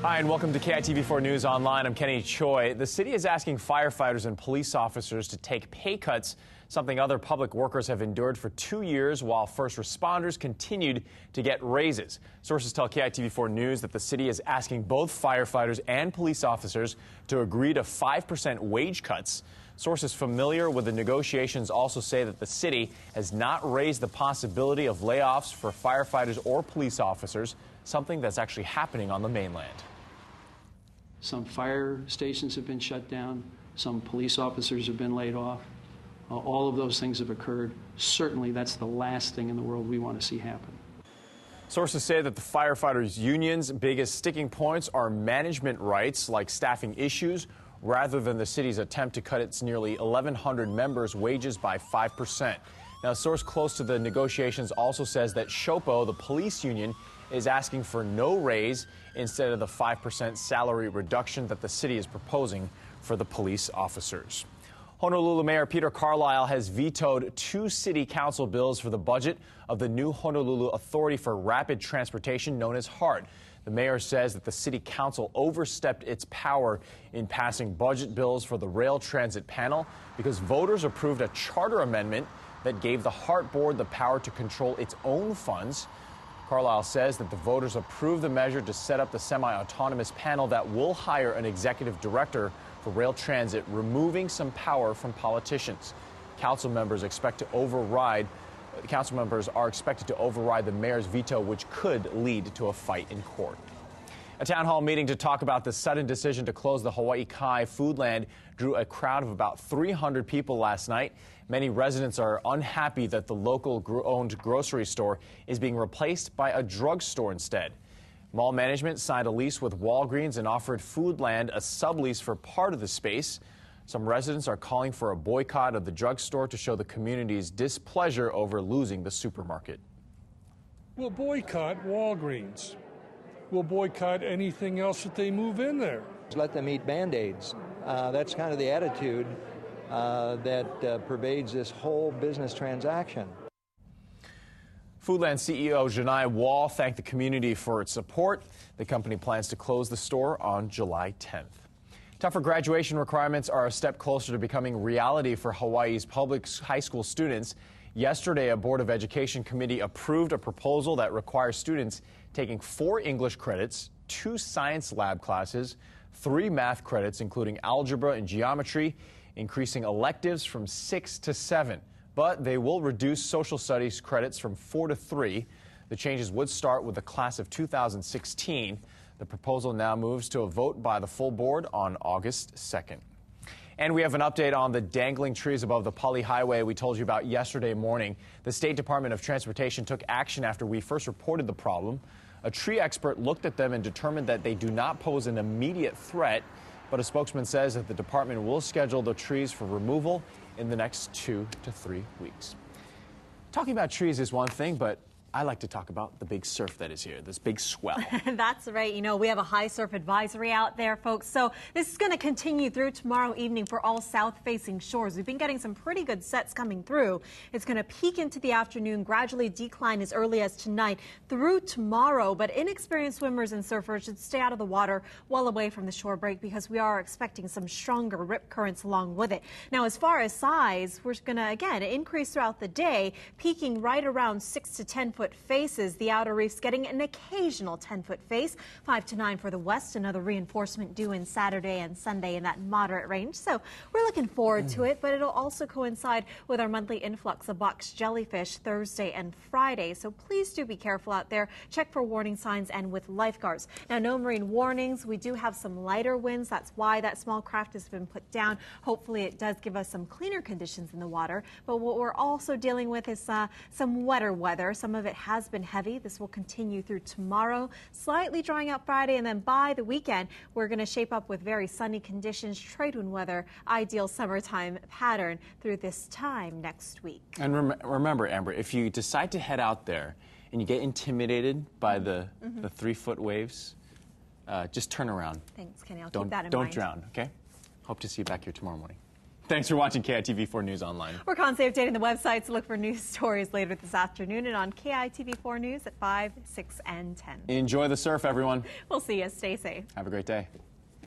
Hi, and welcome to KITV4 News Online. I'm Kenny Choi. The city is asking firefighters and police officers to take pay cuts, something other public workers have endured for 2 years, while first responders continued to get raises. Sources tell KITV4 News that the city is asking both firefighters and police officers to agree to 5% wage cuts. Sources familiar with the negotiations also say that the city has not raised the possibility of layoffs for firefighters or police officers, something that's actually happening on the mainland. Some fire stations have been shut down. Some police officers have been laid off. All of those things have occurred. Certainly, that's the last thing in the world we want to see happen. Sources say that the firefighters' union's biggest sticking points are management rights, like staffing issues, rather than the city's attempt to cut its nearly 1,100 members' wages by 5%. Now, a source close to the negotiations also says that SHOPO, the police union, is asking for no raise instead of the 5% salary reduction that the city is proposing for the police officers. Honolulu Mayor Peter Carlisle has vetoed 2 city council bills for the budget of the new Honolulu Authority for Rapid Transportation, known as HART. The mayor says that the city council overstepped its power in passing budget bills for the rail transit panel because voters approved a charter amendment that gave the HART board the power to control its own funds. Carlisle says that the voters approved the measure to set up the semi-autonomous panel that will hire an executive director for rail transit, removing some power from politicians. Council members are expected to override the mayor's veto, which could lead to a fight in court. A town hall meeting to talk about the sudden decision to close the Hawaii Kai Foodland drew a crowd of about 300 people last night. Many residents are unhappy that the local-owned grocery store is being replaced by a drugstore instead. Mall management signed a lease with Walgreens and offered Foodland a sublease for part of the space. Some residents are calling for a boycott of the drugstore to show the community's displeasure over losing the supermarket. We'll boycott Walgreens. We'll boycott anything else that they move in there. Let them eat Band-Aids. That's kind of the attitude that pervades this whole business transaction. Foodland CEO Janai Wall thanked the community for its support. The company plans to close the store on July 10th. Tougher graduation requirements are a step closer to becoming reality for Hawaii's public high school students. Yesterday, a Board of Education committee approved a proposal that requires students taking 4 English credits, 2 science lab classes, 3 math credits, including algebra and geometry, increasing electives from 6 to 7. But they will reduce social studies credits from 4 to 3. The changes would start with the class of 2016. The proposal now moves to a vote by the full board on August 2nd. And we have an update on the dangling trees above the Pali Highway we told you about yesterday morning. The State Department of Transportation took action after we first reported the problem. A tree expert looked at them and determined that they do not pose an immediate threat, but a spokesman says that the department will schedule the trees for removal in the next 2 to 3 weeks. Talking about trees is one thing, but I like to talk about the big surf that is here, this big swell. That's right. You know, we have a high surf advisory out there, folks. So this is going to continue through tomorrow evening for all south-facing shores. We've been getting some pretty good sets coming through. It's going to peak into the afternoon, gradually decline as early as tonight through tomorrow. But inexperienced swimmers and surfers should stay out of the water well away from the shore break because we are expecting some stronger rip currents along with it. Now, as far as size, we're going to, again, increase throughout the day, peaking right around 6 to 10-foot faces. The outer reefs getting an occasional 10-foot face, 5 to 9 for the west. Another reinforcement due in Saturday and Sunday in that moderate range. So we're looking forward to it, but it'll also coincide with our monthly influx of box jellyfish Thursday and Friday. So please do be careful out there. Check for warning signs and with lifeguards. Now, no marine warnings. We do have some lighter winds. That's why that small craft has been put down. Hopefully it does give us some cleaner conditions in the water. But what we're also dealing with is some wetter weather. Some of it has been heavy. This will continue through tomorrow, slightly drying out Friday, and then by the weekend, we're going to shape up with very sunny conditions, trade wind weather, ideal summertime pattern through this time next week. And remember, Amber, if you decide to head out there and you get intimidated by the 3-foot waves, just turn around. Thanks, Kenny. I'll keep that in mind. Don't drown, okay? Hope to see you back here tomorrow morning. Thanks for watching KITV4 News Online. We're constantly updating the website, so look for news stories later this afternoon and on KITV4 News at 5, 6, and 10. Enjoy the surf, everyone. We'll see you. Stay safe. Have a great day.